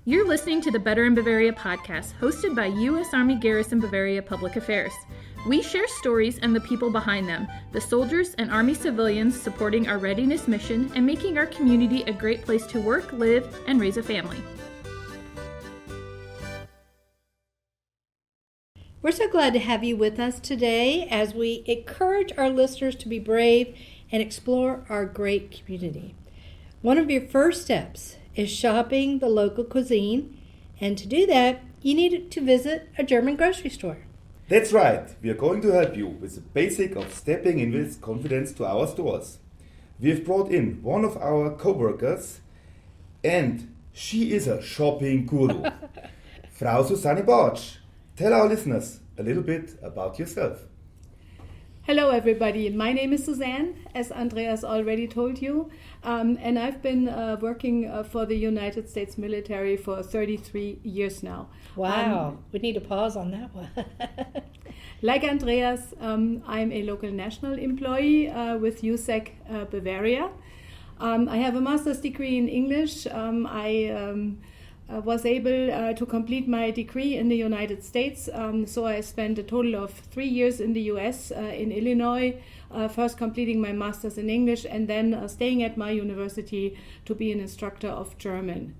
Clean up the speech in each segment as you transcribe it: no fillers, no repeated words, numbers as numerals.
You're listening to the Better in Bavaria podcast, hosted by U.S. Army Garrison Bavaria Public Affairs. We share stories and the people behind them, the soldiers and Army civilians supporting our readiness mission and making our community a great place to work, live, and raise a family. We're so glad to have you with us today as we encourage our listeners to be brave and explore our great community. One of your first steps is shopping the local cuisine, and to do that, you need to visit a German grocery store. That's right. We are going to help you with the basic of stepping in with confidence to our stores. We have brought in one of our co-workers, and she is a shopping guru. Frau Susanne Bartsch, tell our listeners a little bit about yourself. Hello everybody, my name is Susanne, as Andreas already told you, and I've been working for the United States military for 33 years now. Wow, we need to pause on that one. Like Andreas, I'm a local national employee with USEC Bavaria. I have a master's degree in English. I was able to complete my degree in the United States, so I spent a total of 3 years in the US, in Illinois, first completing my master's in English and then staying at my university to be an instructor of German.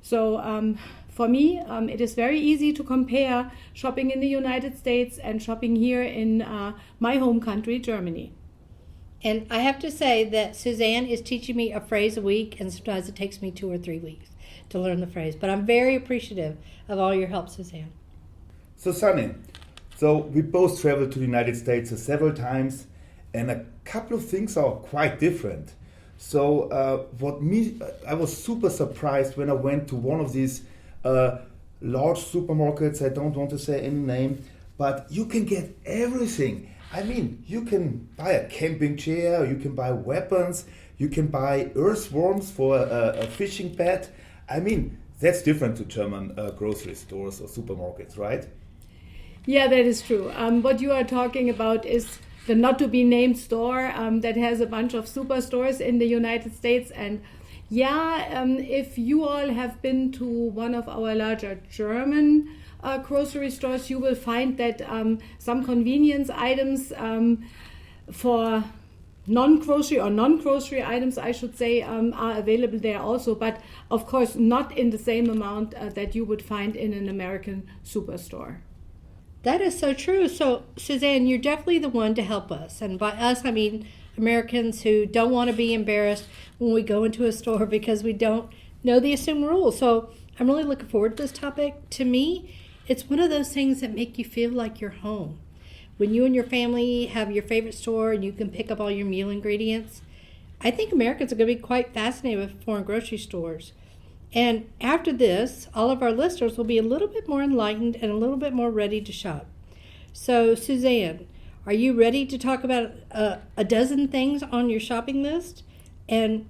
So for me, it is very easy to compare shopping in the United States and shopping here in my home country, Germany. And I have to say that Suzanne is teaching me a phrase a week, and sometimes it takes me 2 or 3 weeks to learn the phrase. But I'm very appreciative of all your help, Suzanne. Susanne, so we both traveled to the United States several times, and a couple of things are quite different. So I was super surprised when I went to one of these large supermarkets. I don't want to say any name, but you can get everything. I mean, you can buy a camping chair, you can buy weapons, you can buy earthworms for a fishing pet. I mean, that's different to German grocery stores or supermarkets, right? Yeah, that is true. What you are talking about is the not-to-be-named store that has a bunch of superstores in the United States. And yeah, if you all have been to one of our larger German grocery stores, you will find that some convenience items for non-grocery items, I should say, are available there also, but of course not in the same amount that you would find in an American superstore. That is so true. So, Suzanne, you're definitely the one to help us. And by us, I mean Americans who don't want to be embarrassed when we go into a store because we don't know the assumed rules. So I'm really looking forward to this topic. To me, it's one of those things that make you feel like you're home. When you and your family have your favorite store and you can pick up all your meal ingredients, I think Americans are going to be quite fascinated with foreign grocery stores. And after this, all of our listeners will be a little bit more enlightened and a little bit more ready to shop. So, Suzanne, are you ready to talk about a dozen things on your shopping list? And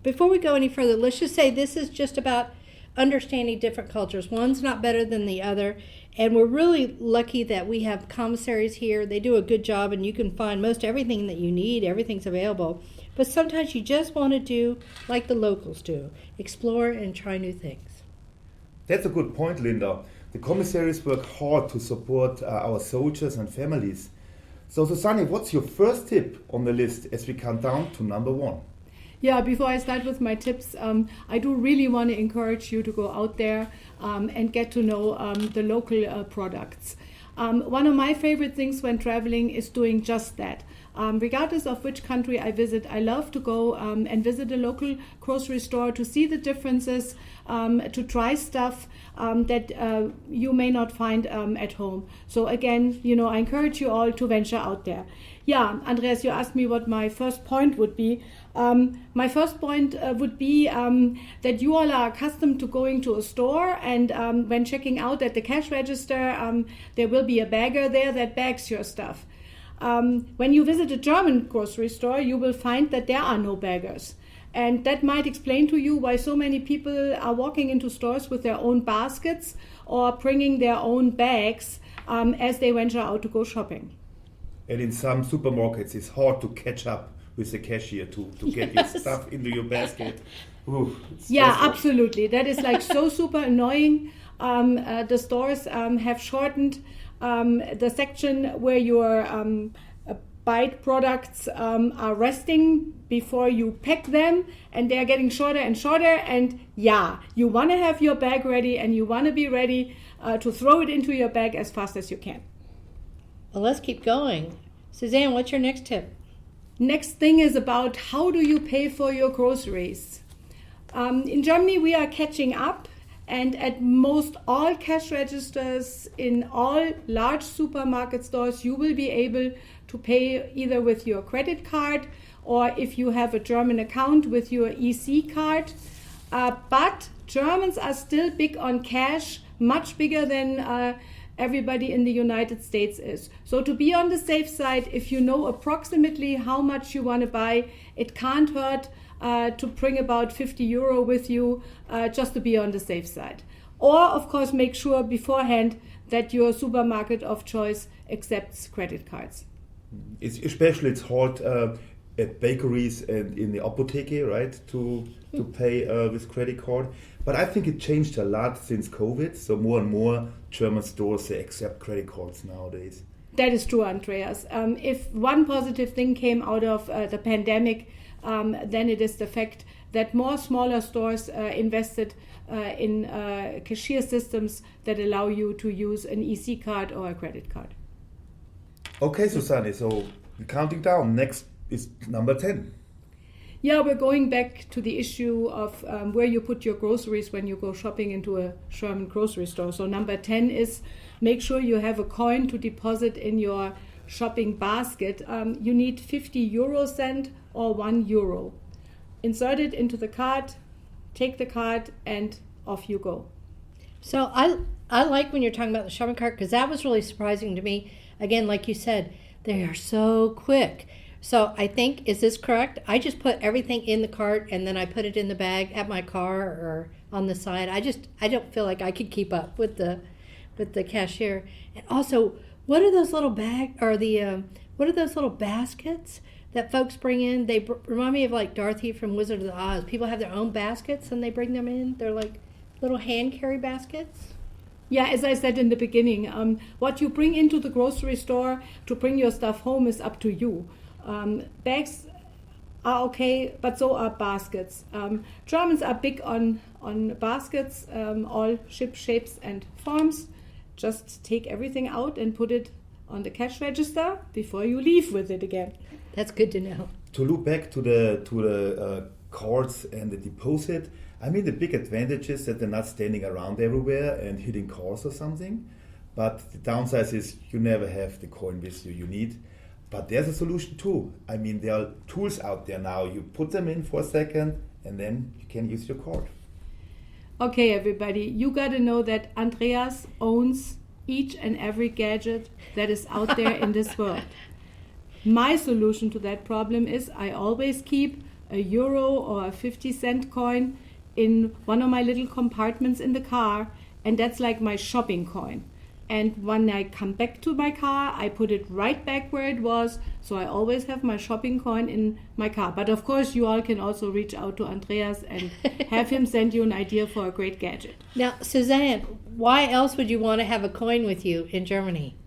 before we go any further, let's just say this is just about understanding different cultures. One's not better than the other. And we're really lucky that we have commissaries here. They do a good job, and you can find most everything that you need. Everything's available. But sometimes you just want to do like the locals do, explore and try new things. That's a good point, Linda. The commissaries work hard to support our soldiers and families. So, Susanne, what's your first tip on the list as we count down to number 1? Yeah, before I start with my tips, I do really want to encourage you to go out there and get to know the local products. One of my favorite things when traveling is doing just that. Regardless of which country I visit, I love to go and visit a local grocery store to see the differences, to try stuff that you may not find at home. So again, I encourage you all to venture out there. Yeah, Andreas, you asked me what my first point would be. My first point would be that you all are accustomed to going to a store, and when checking out at the cash register, there will be a bagger there that bags your stuff. When you visit a German grocery store, you will find that there are no baggers. And that might explain to you why so many people are walking into stores with their own baskets or bringing their own bags as they venture out to go shopping. And in some supermarkets, it's hard to catch up with the cashier to get your stuff into your basket. Ooh, it's Yeah, stressful. absolutely. That is like so super annoying. The stores have shortened the section where your bite products are resting before you pack them, and they are getting shorter and shorter. And yeah, you want to have your bag ready, and you want to be ready to throw it into your bag as fast as you can. Well, let's keep going. Susanne, what's your next tip? Next thing is about how do you pay for your groceries. In Germany, we are catching up, and at most all cash registers in all large supermarket stores, you will be able to pay either with your credit card or if you have a German account with your EC card. But Germans are still big on cash, much bigger than everybody in the United States is. So to be on the safe side, if you know approximately how much you want to buy, it can't hurt to bring about 50 euro with you just to be on the safe side. Or, of course, make sure beforehand that your supermarket of choice accepts credit cards. It's hard at bakeries and in the apotheke, right, to pay with credit card. But I think it changed a lot since COVID. So more and more German stores, they accept credit cards nowadays. That is true, Andreas. If one positive thing came out of the pandemic, then it is the fact that more smaller stores invested in cashier systems that allow you to use an EC card or a credit card. Okay, Susanne, so we're counting down. Next is number 10. Yeah, we're going back to the issue of where you put your groceries when you go shopping into a German grocery store. So number 10 is make sure you have a coin to deposit in your shopping basket. You need 50 euro cent or 1 euro. Insert it into the card, take the card, and off you go. So I like when you're talking about the shopping cart because that was really surprising to me. Again, like you said, they are so quick. So I think, is this correct? I just put everything in the cart and then I put it in the bag at my car or on the side. I don't feel like I could keep up with the cashier. And also, what are those little what are those little baskets that folks bring in? They remind me of like Dorothy from Wizard of Oz. People have their own baskets and they bring them in. They're like little hand carry baskets. Yeah, as I said in the beginning, what you bring into the grocery store to bring your stuff home is up to you. Bags are okay, but so are baskets. Germans are big on baskets, all shapes and forms. Just take everything out and put it on the cash register before you leave with it again. That's good to know. To look back to the cards and the deposit, I mean the big advantage is that they're not standing around everywhere and hitting cars or something. But the downside is you never have the coin with you need. But there's a solution too. I mean, there are tools out there now. You put them in for a second and then you can use your card. Okay, everybody, you got to know that Andreas owns each and every gadget that is out there in this world. My solution to that problem is I always keep a euro or a 50-cent coin in one of my little compartments in the car, and that's like my shopping coin. And when I come back to my car, I put it right back where it was. So I always have my shopping coin in my car. But of course, you all can also reach out to Andreas and have him send you an idea for a great gadget. Now, Susanne, why else would you want to have a coin with you in Germany?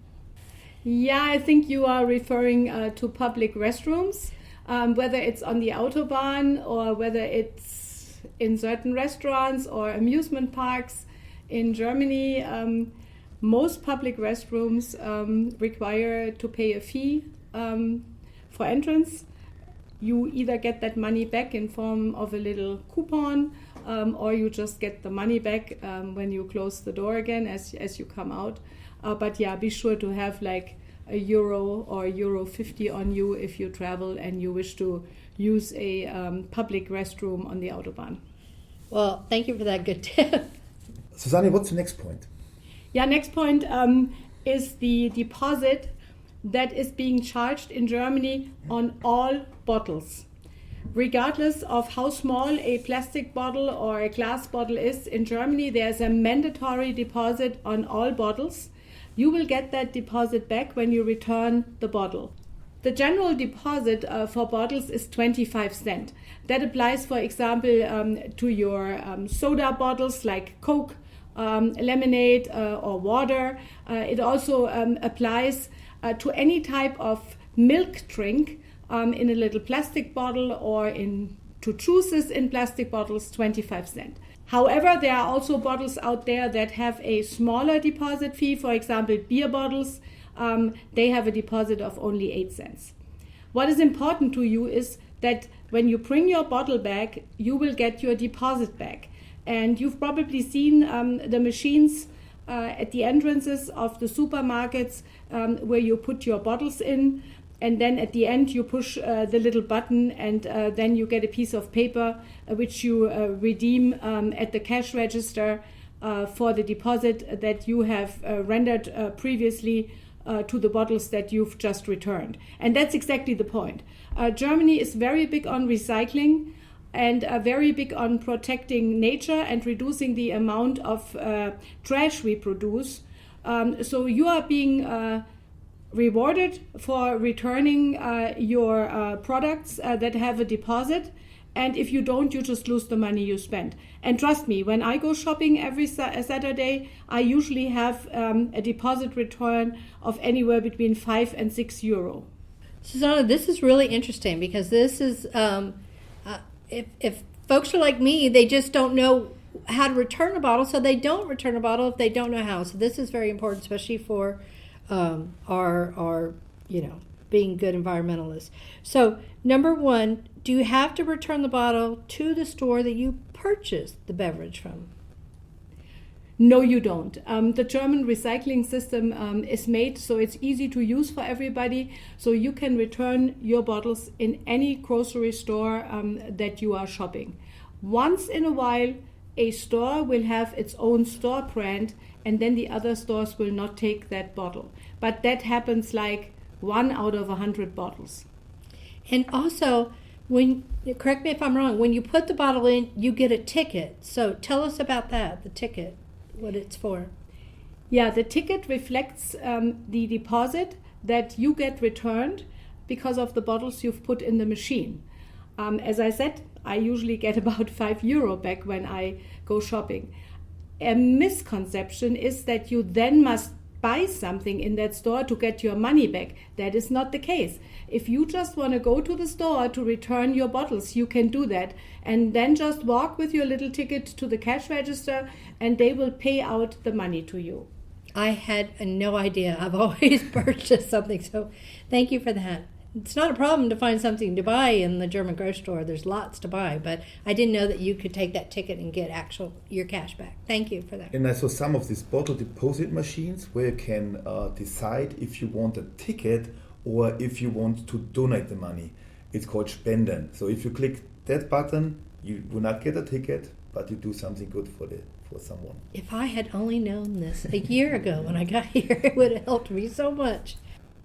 Yeah, I think you are referring to public restrooms, whether it's on the Autobahn or whether it's in certain restaurants or amusement parks in Germany. Most public restrooms require to pay a fee for entrance. You either get that money back in form of a little coupon or you just get the money back when you close the door again as you come out. But yeah, be sure to have like a euro or euro 50 on you if you travel and you wish to use a public restroom on the Autobahn. Well, thank you for that good tip. Susanne, what's the next point? Yeah, next point is the deposit that is being charged in Germany on all bottles. Regardless of how small a plastic bottle or a glass bottle is in Germany, there's a mandatory deposit on all bottles. You will get that deposit back when you return the bottle. The general deposit for bottles is 25 cents. That applies, for example, to your soda bottles like Coke, lemonade, or water. It also applies to any type of milk drink in a little plastic bottle or to juices in plastic bottles, 25 cents. However, there are also bottles out there that have a smaller deposit fee. For example, beer bottles, they have a deposit of only 8 cents. What is important to you is that when you bring your bottle back, you will get your deposit back. And you've probably seen the machines at the entrances of the supermarkets where you put your bottles in, and then at the end you push the little button, and then you get a piece of paper which you redeem at the cash register for the deposit that you have rendered previously to the bottles that you've just returned. And that's exactly the point. Germany is very big on recycling and very big on protecting nature and reducing the amount of trash we produce. So you are being rewarded for returning your products that have a deposit. And if you don't, you just lose the money you spent. And trust me, when I go shopping every Saturday, I usually have a deposit return of anywhere between 5 and 6 euro. Susanne, this is really interesting because this is, if folks are like me, they just don't know how to return a bottle, so they don't return a bottle if they don't know how. So this is very important, especially for our being good environmentalists. So number one, do you have to return the bottle to the store that you purchased the beverage from? No, you don't. The German recycling system is made so it's easy to use for everybody. So you can return your bottles in any grocery store that you are shopping. Once in a while, a store will have its own store brand, and then the other stores will not take that bottle. But that happens like 1 out of 100 bottles. And also, correct me if I'm wrong, when you put the bottle in, you get a ticket. So tell us about that, the ticket, what it's for. Yeah, the ticket reflects the deposit that you get returned because of the bottles you've put in the machine. As I said, I usually get about 5 euro back when I go shopping. A misconception is that you then must buy something in that store to get your money back. That is not the case. If you just want to go to the store to return your bottles, you can do that. And then just walk with your little ticket to the cash register and they will pay out the money to you. I had no idea. I've always purchased something, so thank you for that. It's not a problem to find something to buy in the German grocery store. There's lots to buy, but I didn't know that you could take that ticket and get your cash back. Thank you for that. And I saw some of these bottle deposit machines where you can decide if you want a ticket or if you want to donate the money. It's called Spenden. So if you click that button, you will not get a ticket, but you do something good for someone. If I had only known this a year ago when I got here, it would have helped me so much.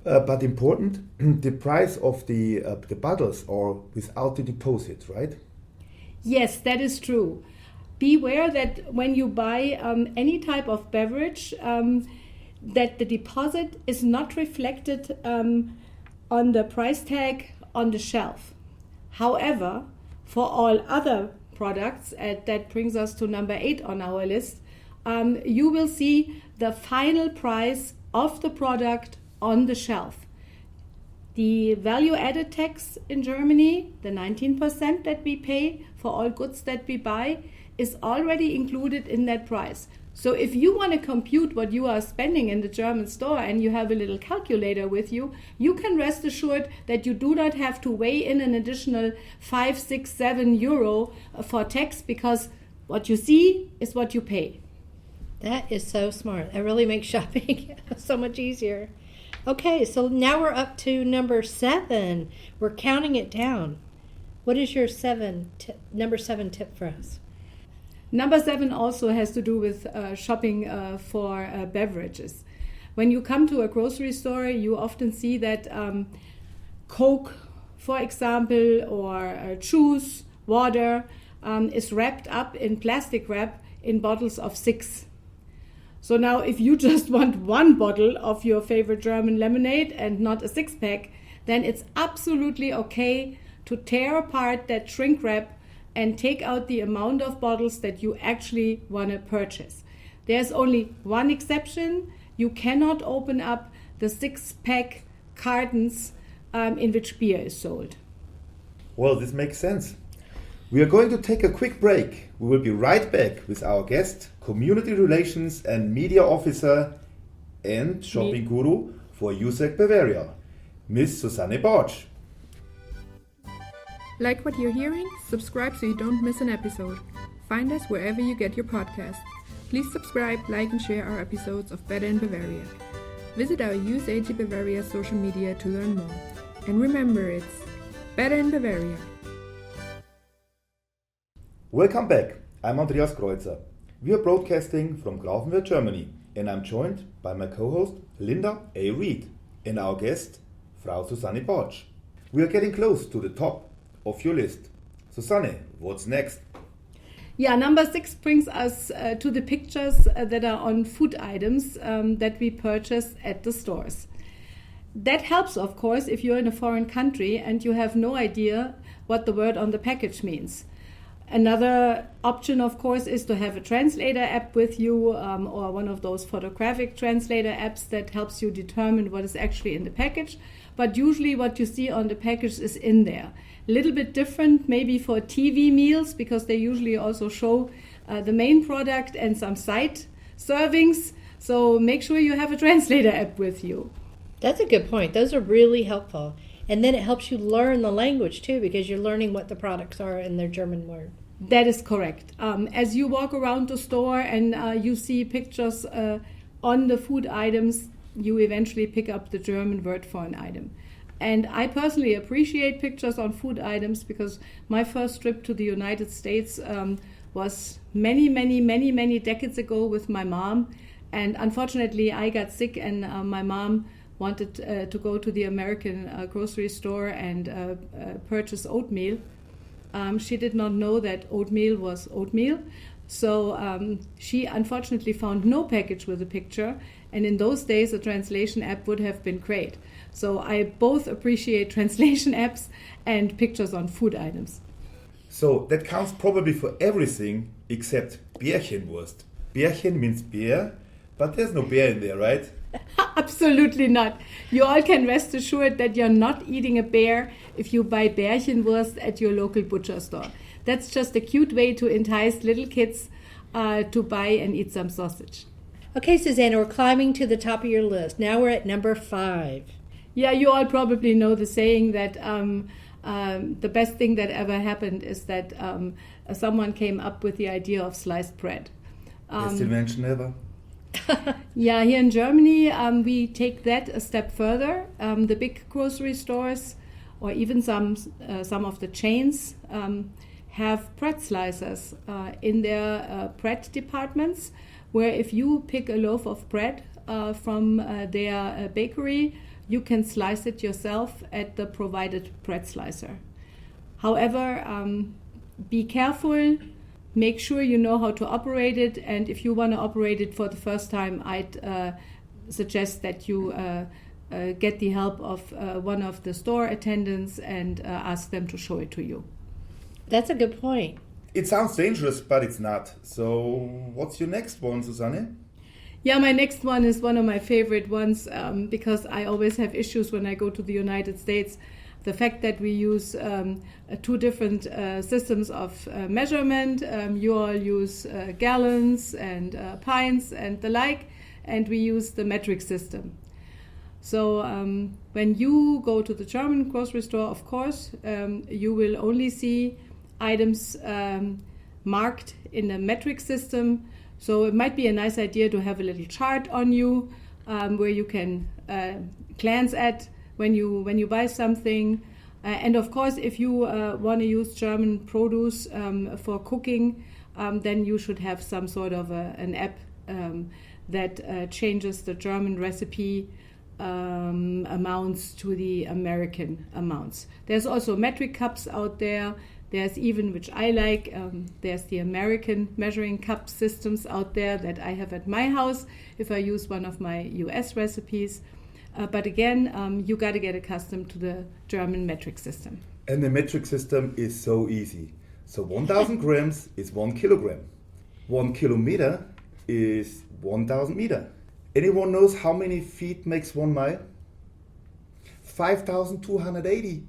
But important, the price of the bottles are without the deposit, right? Yes, that is true. Beware that when you buy any type of beverage, that the deposit is not reflected on the price tag on the shelf. However, for all other products, that brings us to number 8 on our list, you will see the final price of the product on the shelf. The value added tax in Germany, the 19% that we pay for all goods that we buy, is already included in that price. So if you want to compute what you are spending in the German store and you have a little calculator with you, you can rest assured that you do not have to weigh in an additional 5, 6, 7 euro for tax, because what you see is what you pay. That is so smart. That really makes shopping so much easier. Okay, so now we're up to number 7. We're counting it down. What is your number 7 tip for us? Number 7 also has to do with shopping for beverages. When you come to a grocery store, you often see that Coke, for example, or juice, water, is wrapped up in plastic wrap in bottles of 6. So now if you just want one bottle of your favorite German lemonade and not a 6-pack, then it's absolutely okay to tear apart that shrink wrap and take out the amount of bottles that you actually want to purchase. There's only one exception. You cannot open up the 6-pack cartons in which beer is sold. Well, this makes sense. We are going to take a quick break. We will be right back with our guest, Community Relations and Media Officer and Shopping Guru for USEC Bavaria, Miss Susanne Bartsch. Like what you're hearing? Subscribe so you don't miss an episode. Find us wherever you get your podcasts. Please subscribe, like, and share our episodes of Better in Bavaria. Visit our USAG Bavaria social media to learn more. And remember, it's Better in Bavaria. Welcome back. I'm Andreas Kreuzer. We are broadcasting from Grafenwörth, Germany, and I'm joined by my co-host Linda A. Reed and our guest, Frau Susanne Bartsch. We are getting close to the top of your list. Susanne, what's next? Yeah, number 6 brings us to the pictures that are on food items that we purchase at the stores. That helps, of course, if you're in a foreign country and you have no idea what the word on the package means. Another option, of course, is to have a translator app with you or one of those photographic translator apps that helps you determine what is actually in the package. But usually what you see on the package is in there. A little bit different maybe for TV meals because they usually also show the main product and some side servings. So make sure you have a translator app with you. That's a good point. Those are really helpful. And then it helps you learn the language too, because you're learning what the products are in their German word. That is correct. As you walk around the store and you see pictures on the food items, you eventually pick up the German word for an item. And I personally appreciate pictures on food items because my first trip to the United States was many decades ago with my mom. And unfortunately, I got sick and my mom wanted to go to the American grocery store and purchase oatmeal. She did not know that oatmeal was oatmeal. So she unfortunately found no package with a picture. And in those days, a translation app would have been great. So I both appreciate translation apps and pictures on food items. So that counts probably for everything except Bärchenwurst. Bärchen means bear, but there's no bear in there, right? Absolutely not. You all can rest assured that you're not eating a bear if you buy Bärchenwurst at your local butcher store. That's just a cute way to entice little kids to buy and eat some sausage. Okay, Susanne, we're climbing to the top of your list. Now we're at number 5. Yeah, you all probably know the saying that the best thing that ever happened is that someone came up with the idea of sliced bread. Best invention ever. Yeah, here in Germany, we take that a step further. The big grocery stores, or even some of the chains, have bread slicers in their bread departments, where if you pick a loaf of bread from their bakery, you can slice it yourself at the provided bread slicer. However, be careful. Make sure you know how to operate it, and if you want to operate it for the first time, I'd suggest that you get the help of one of the store attendants and ask them to show it to you. That's a good point. It sounds dangerous, but it's not. So what's your next one, Susanne? Yeah, my next one is one of my favorite ones because I always have issues when I go to the United States. The fact that we use 2 different systems of measurement, you all use gallons and pints and the like, and we use the metric system. So when you go to the German grocery store, of course, you will only see items marked in the metric system. So it might be a nice idea to have a little chart on you where you can glance at when you buy something. And of course, if you want to use German produce for cooking, then you should have some sort of an app that changes the German recipe amounts to the American amounts. There's also metric cups out there. There's even, which I like, there's the American measuring cup systems out there that I have at my house if I use one of my US recipes. But again, you got to get accustomed to the German metric system. And the metric system is so easy. So 1,000 grams is 1 kilogram. 1 kilometer is 1,000 meter. Anyone knows how many feet makes 1 mile? 5,280.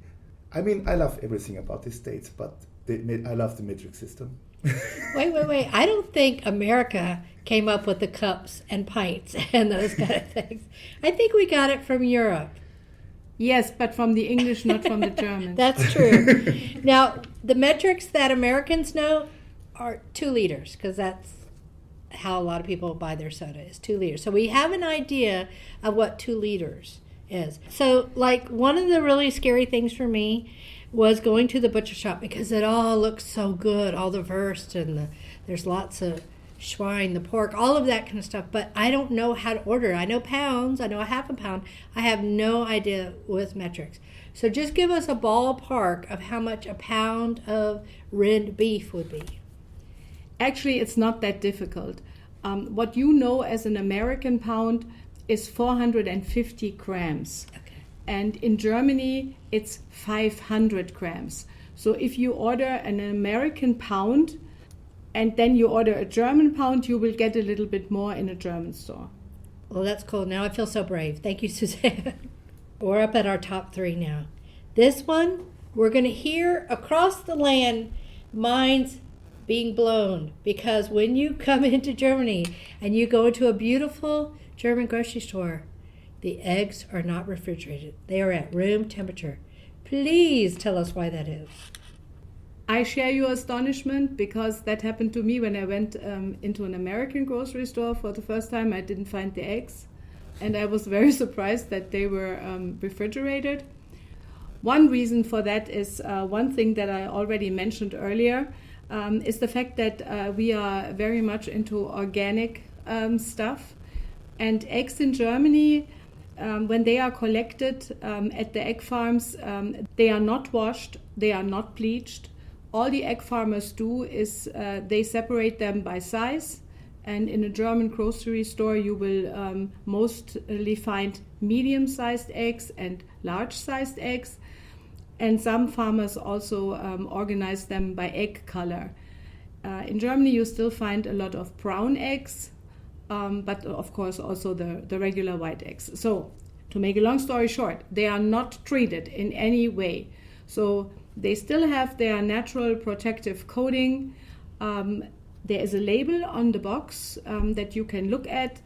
I mean, I love everything about the States, but I love the metric system. Wait. I don't think America came up with the cups and pints and those kind of things. I think we got it from Europe. Yes, but from the English, not from the German. That's true. Now, the metrics that Americans know are 2 liters, because that's how a lot of people buy their soda, is 2 liters. So we have an idea of what 2 liters is. So, like, one of the really scary things for me was going to the butcher shop, because it all looks so good, all the wurst, and there's lots of swine, the pork, all of that kind of stuff, but I don't know how to order. I know pounds, I know a half a pound. I have no idea with metrics. So just give us a ballpark of how much a pound of red beef would be. Actually, it's not that difficult. What you know as an American pound is 450 grams. Okay. And in Germany, it's 500 grams. So if you order an American pound, and then you order a German pound, you will get a little bit more in a German store. Well, that's cool. Now I feel so brave. Thank you, Susanne. We're up at our top 3 now. This one, we're going to hear across the land minds being blown, because when you come into Germany and you go into a beautiful German grocery store, the eggs are not refrigerated. They are at room temperature. Please tell us why that is. I share your astonishment, because that happened to me when I went into an American grocery store for the first time. I didn't find the eggs, and I was very surprised that they were refrigerated. One reason for that is one thing that I already mentioned earlier, is the fact that we are very much into organic stuff. And eggs in Germany, when they are collected at the egg farms, they are not washed, they are not bleached. All the egg farmers do is they separate them by size. And in a German grocery store, you will mostly find medium-sized eggs and large-sized eggs. And some farmers also organize them by egg color. In Germany, you still find a lot of brown eggs, but of course also the regular white eggs. So, to make a long story short, they are not treated in any way. So they still have their natural protective coating. There is a label on the box that you can look at,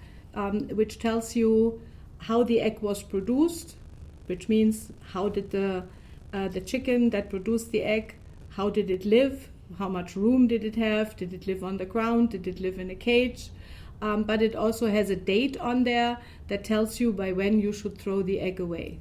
which tells you how the egg was produced, which means how did the chicken that produced the egg, how did it live, how much room did it have, did it live on the ground, did it live in a cage? But it also has a date on there that tells you by when you should throw the egg away.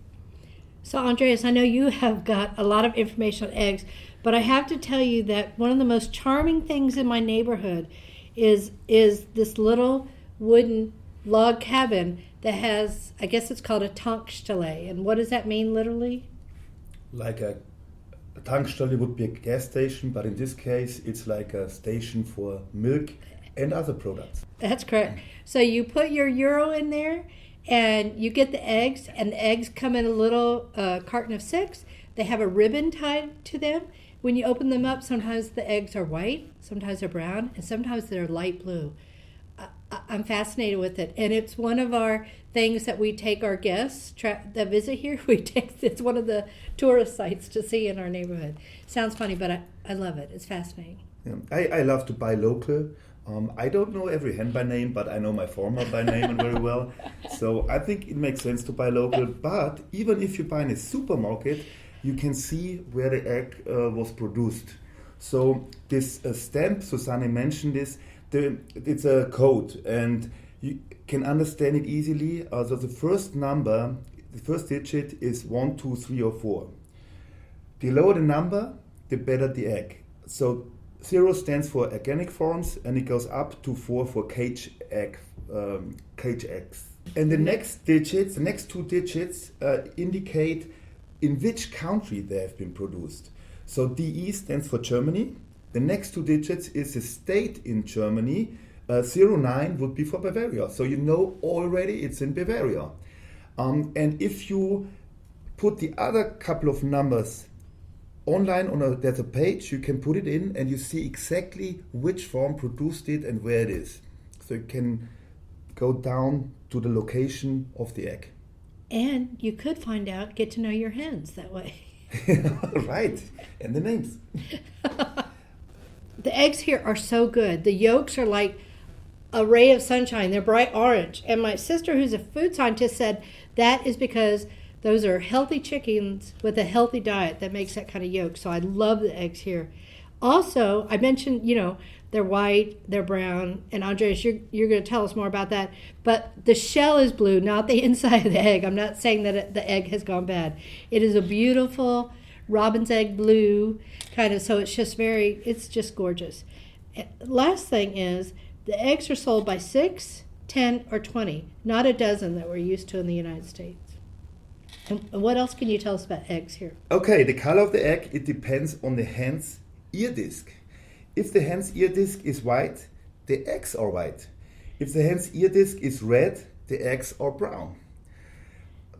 So, Andreas, I know you have got a lot of information on eggs, but I have to tell you that one of the most charming things in my neighborhood is this little wooden log cabin that has, I guess it's called a Tankstelle. And what does that mean literally? Like a Tankstelle would be a gas station, but in this case, it's like a station for milk and other products. That's correct. So you put your euro in there, and you get the eggs, and the eggs come in a little carton of 6. They have a ribbon tied to them. When you open them up, sometimes the eggs are white, sometimes they're brown, and sometimes they're light blue. I'm fascinated with it, and it's one of our things that we take our guests that visit here. It's one of the tourist sites to see in our neighborhood. Sounds funny, but I love it. It's fascinating. Yeah. I love to buy local. I don't know every hen by name, but I know my farmer by name and very well. So I think it makes sense to buy local. But even if you buy in a supermarket, you can see where the egg was produced. So this stamp, Susanne mentioned this, it's a code, and you can understand it easily. So the first number, the first digit is 1, 2, 3, or 4. The lower the number, the better the egg. So 0 stands for organic forms, and it goes up to 4 for cage eggs. And the next digits, the next 2 digits, indicate in which country they have been produced. So DE stands for Germany. The next 2 digits is a state in Germany. 09 would be for Bavaria. So you know already it's in Bavaria. And if you put the other couple of numbers online there's a page, you can put it in and you see exactly which farm produced it and where it is. So you can go down to the location of the egg. And you could get to know your hens that way. Right, and the names. The eggs here are so good. The yolks are like a ray of sunshine. They're bright orange. And my sister, who's a food scientist, said that is because those are healthy chickens with a healthy diet that makes that kind of yolk. So I love the eggs here. Also, I mentioned, they're white, they're brown, and Andreas, you're going to tell us more about that. But the shell is blue, not the inside of the egg. I'm not saying that the egg has gone bad. It is a beautiful robin's egg blue kind of, so it's just gorgeous. Last thing is, the eggs are sold by 6, 10, or 20, not a dozen that we're used to in the United States. And what else can you tell us about eggs here? Okay, the color of the egg, it depends on the hen's ear disc. If the hen's ear disc is white, the eggs are white. If the hen's ear disc is red, the eggs are brown.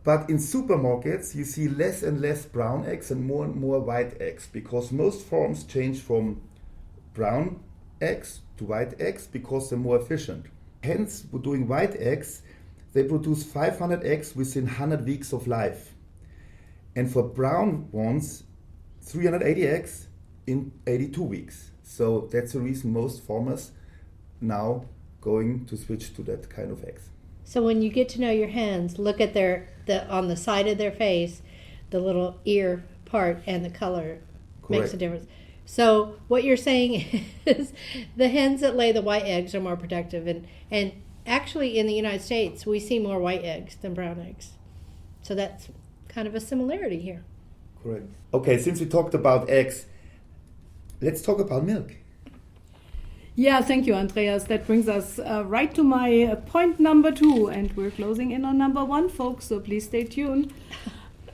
But in supermarkets, you see less and less brown eggs and more white eggs, because most farms change from brown eggs to white eggs because they're more efficient. Hens doing white eggs, they produce 500 eggs within 100 weeks of life. And for brown ones, 380 eggs in 82 weeks. So that's the reason most farmers now going to switch to that kind of eggs. So when you get to know your hens, look at on the side of their face, the little ear part and the color makes a difference. So what you're saying is the hens that lay the white eggs are more productive, and actually in the United States we see more white eggs than brown eggs. So that's kind of a similarity here. Correct. Okay, since we talked about eggs, let's talk about milk. Yeah, thank you, Andreas. That brings us right to my point number 2, and we're closing in on number 1, folks, so please stay tuned.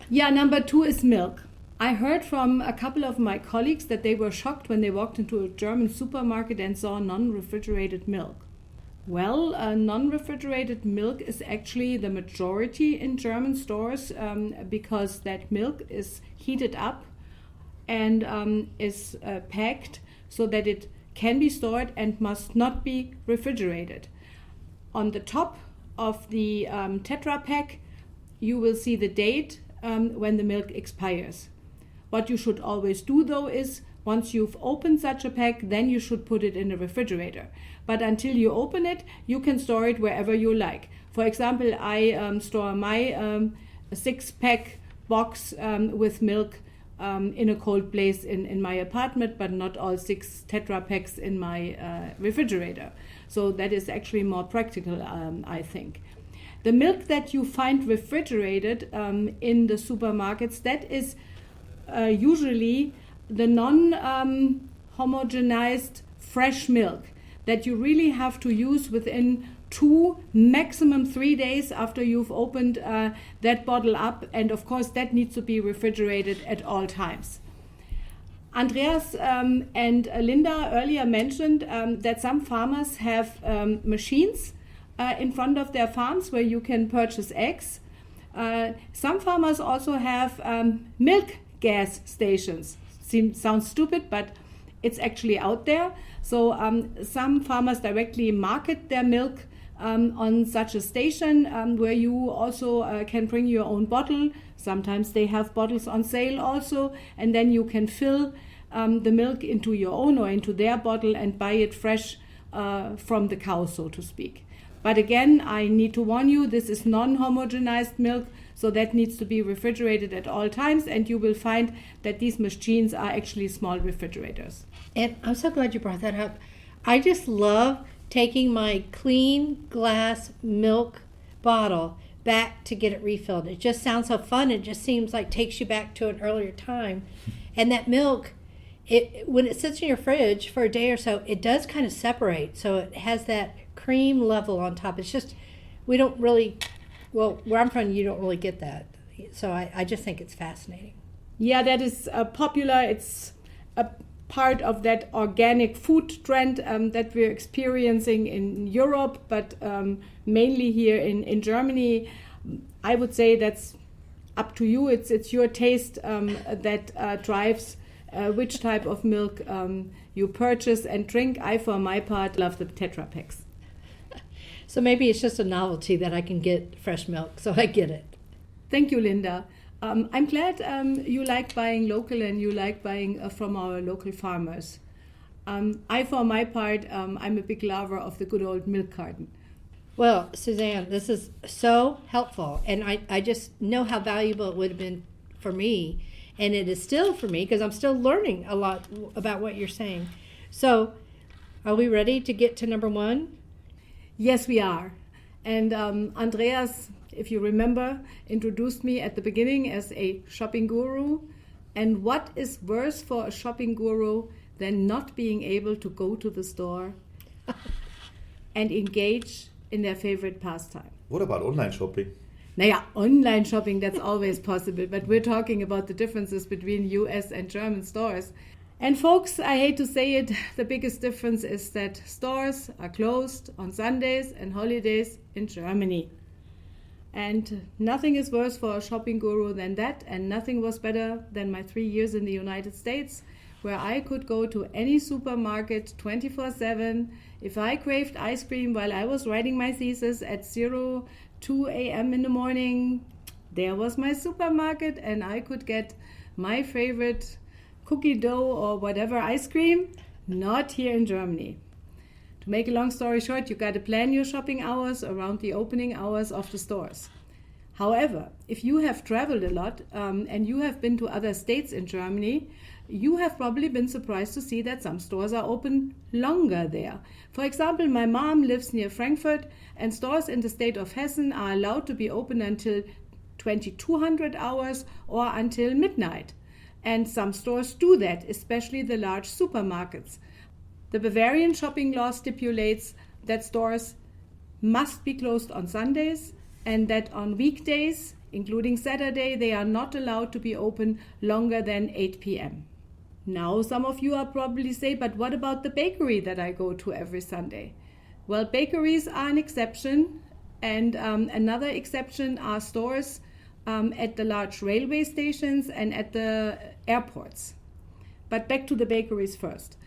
Yeah, number 2 is milk. I heard from a couple of my colleagues that they were shocked when they walked into a German supermarket and saw non-refrigerated milk. Well, non-refrigerated milk is actually the majority in German stores because that milk is heated up and is packed so that it can be stored and must not be refrigerated. On the top of the Tetra Pak, you will see the date when the milk expires. What you should always do, though, is once you've opened such a pack, then you should put it in the refrigerator. But until you open it, you can store it wherever you like. For example, I store my 6-pack box with milk in a cold place in my apartment, but not all 6 Tetra Packs in my refrigerator. So that is actually more practical, I think. The milk that you find refrigerated in the supermarkets, that is usually the non-homogenized fresh milk that you really have to use within 2, maximum 3 days after you've opened that bottle up, and of course that needs to be refrigerated at all times. Andreas and Linda earlier mentioned that some farmers have machines in front of their farms where you can purchase eggs. Some farmers also have milk gas stations. Sounds stupid, but it's actually out there. So some farmers directly market their milk on such a station where you also can bring your own bottle. Sometimes they have bottles on sale also, and then you can fill the milk into your own or into their bottle and buy it fresh from the cow, so to speak. But again, I need to warn you, this is non-homogenized milk, so that needs to be refrigerated at all times, and you will find that these machines are actually small refrigerators. And I'm so glad you brought that up. I just love taking my clean glass milk bottle back to get it refilled. It just sounds so fun. It just seems like takes you back to an earlier time. And that milk, when it sits in your fridge for a day or so, it does kind of separate. So it has that cream level on top. It's just, we don't really, well, where I'm from, you don't really get that. So I just think it's fascinating. Yeah, that is popular. It's a part of that organic food trend that we're experiencing in Europe, but mainly here in Germany. I would say that's up to you. It's your taste that drives which type of milk you purchase and drink. I, for my part, love the Tetra Paks. So maybe it's just a novelty that I can get fresh milk, so I get it. Thank you, Linda. I'm glad you like buying local and you like buying from our local farmers. I, for my part, I'm a big lover of the good old milk carton. Well, Susanne, this is so helpful, and I just know how valuable it would have been for me, and it is still for me because I'm still learning a lot about what you're saying. So, are we ready to get to number 1? Yes, we are. And Andreas, if you remember, introduced me at the beginning as a shopping guru. And what is worse for a shopping guru than not being able to go to the store and engage in their favorite pastime? What about online shopping? Naja, online shopping, that's always possible. But we're talking about the differences between US and German stores. And folks, I hate to say it, the biggest difference is that stores are closed on Sundays and holidays in Germany. And nothing is worse for a shopping guru than that, and nothing was better than my 3 years in the United States, where I could go to any supermarket 24/7. If I craved ice cream while I was writing my thesis at 2 a.m. in the morning, there was my supermarket, and I could get my favorite cookie dough or whatever ice cream. Not here in Germany. To make a long story short, you got to plan your shopping hours around the opening hours of the stores. However, if you have traveled a lot and you have been to other states in Germany, you have probably been surprised to see that some stores are open longer there. For example, my mom lives near Frankfurt, and stores in the state of Hessen are allowed to be open until 2200 hours or until midnight. And some stores do that, especially the large supermarkets. The Bavarian shopping law stipulates that stores must be closed on Sundays and that on weekdays, including Saturday, they are not allowed to be open longer than 8 p.m. Now, some of you are probably say, but what about the bakery that I go to every Sunday? Well, bakeries are an exception, and another exception are stores at the large railway stations and at the airports. But back to the bakeries first.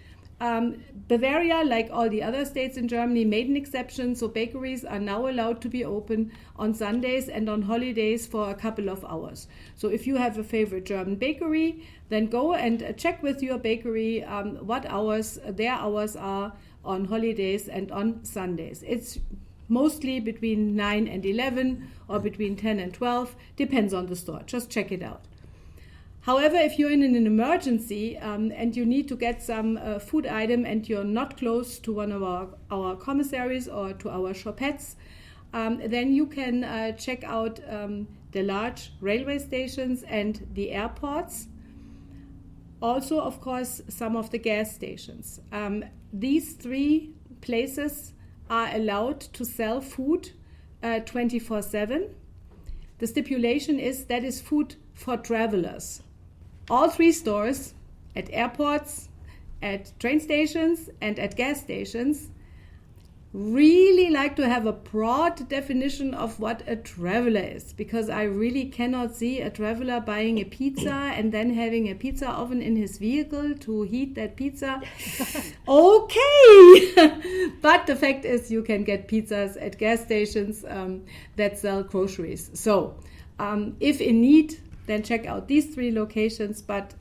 Bavaria, like all the other states in Germany, made an exception, so bakeries are now allowed to be open on Sundays and on holidays for a couple of hours. So if you have a favorite German bakery, then go and check with your bakery what hours their hours are on holidays and on Sundays. It's mostly between 9 and 11 or between 10 and 12, depends on the store. Just check it out. However, if you're in an emergency and you need to get some food item and you're not close to one of our commissaries or to our shopettes, then you can check out the large railway stations and the airports. Also, of course, some of the gas stations. These 3 places are allowed to sell food 24/7. The stipulation is that is food for travelers. All 3 stores at airports, at train stations, and at gas stations really like to have a broad definition of what a traveler is, because I really cannot see a traveler buying a pizza and then having a pizza oven in his vehicle to heat that pizza. Okay! But the fact is you can get pizzas at gas stations that sell groceries. So if in need, then check out these 3 locations. But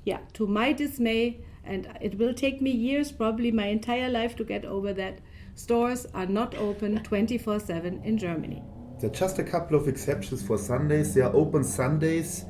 yeah, to my dismay, and it will take me years, probably my entire life to get over that, stores are not open 24/7 in Germany. There are just a couple of exceptions for Sundays. They are open Sundays,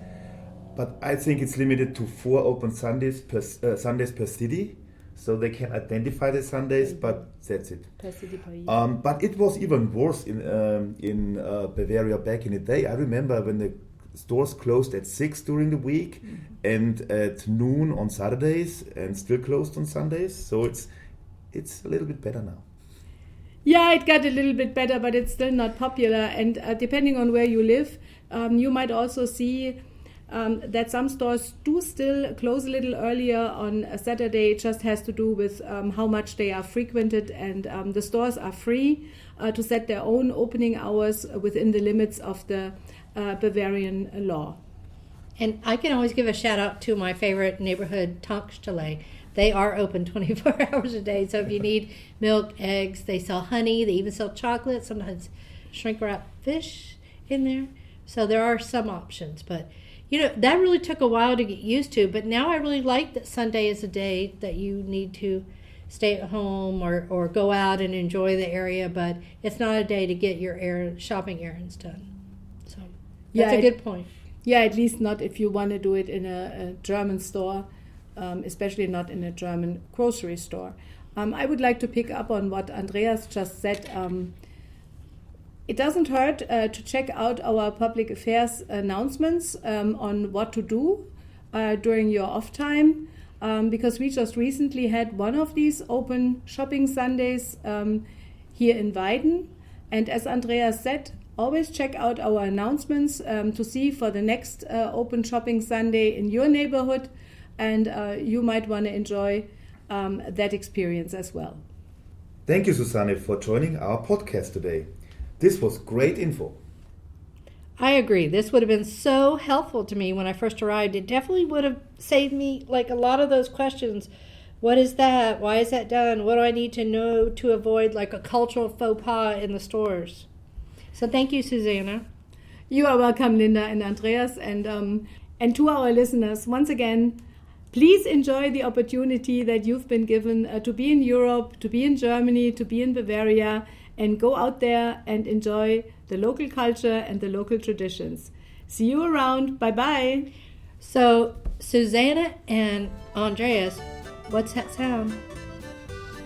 but I think it's limited to 4 open Sundays per city. So they can identify the Sundays, but that's it. Per city per year. But it was even worse in Bavaria back in the day. I remember when the stores closed at 6 during the week and at noon on Saturdays and still closed on Sundays. So it's a little bit better now. Yeah, it got a little bit better, but it's still not popular. And depending on where you live, you might also see that some stores do still close a little earlier on a Saturday. It just has to do with how much they are frequented, and the stores are free to set their own opening hours within the limits of the Bavarian law. And I can always give a shout out to my favorite neighborhood Tankstelle. They are open 24 hours a day. So if you need milk, eggs, they sell honey. They even sell chocolate, sometimes shrink wrap fish in there. So there are some options. But, that really took a while to get used to. But now I really like that Sunday is a day that you need to stay at home or go out and enjoy the area. But it's not a day to get your shopping errands done. So that's a good point. Yeah, at least not if you want to do it in a German store, especially not in a German grocery store. I would like to pick up on what Andreas just said. It doesn't hurt to check out our public affairs announcements on what to do during your off time, because we just recently had one of these open shopping Sundays here in Weiden. And as Andreas said, always check out our announcements to see for the next open shopping Sunday in your neighborhood, and you might want to enjoy that experience as well. Thank you, Susanne, for joining our podcast today. This was great info. I agree. This would have been so helpful to me when I first arrived. It definitely would have saved me a lot of those questions. What is that? Why is that done? What do I need to know to avoid a cultural faux pas in the stores? So thank you, Susanne. You are welcome, Linda and Andreas. And to our listeners, once again, please enjoy the opportunity that you've been given to be in Europe, to be in Germany, to be in Bavaria, and go out there and enjoy the local culture and the local traditions. See you around. Bye-bye. So, Susanne and Andreas, what's that sound?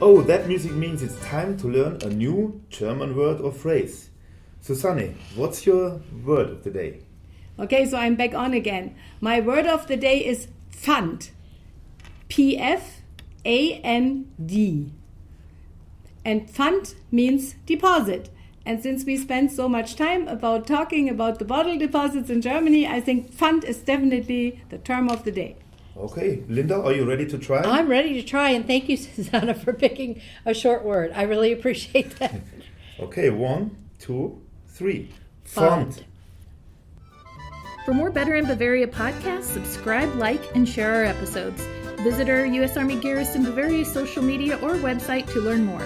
Oh, that music means it's time to learn a new German word or phrase. Susanne, what's your word of the day? Okay, so I'm back on again. My word of the day is Pfand. P-F-A-N-D. And Pfand means deposit. And since we spend so much time talking about the bottle deposits in Germany, I think Pfand is definitely the term of the day. Okay, Linda, are you ready to try? I'm ready to try, and thank you, Susanne, for picking a short word. I really appreciate that. Okay, 1, 2, 3. Pfand. For more Better in Bavaria podcasts, subscribe, like, and share our episodes. Visit our U.S. Army Garrison Bavaria social media or website to learn more.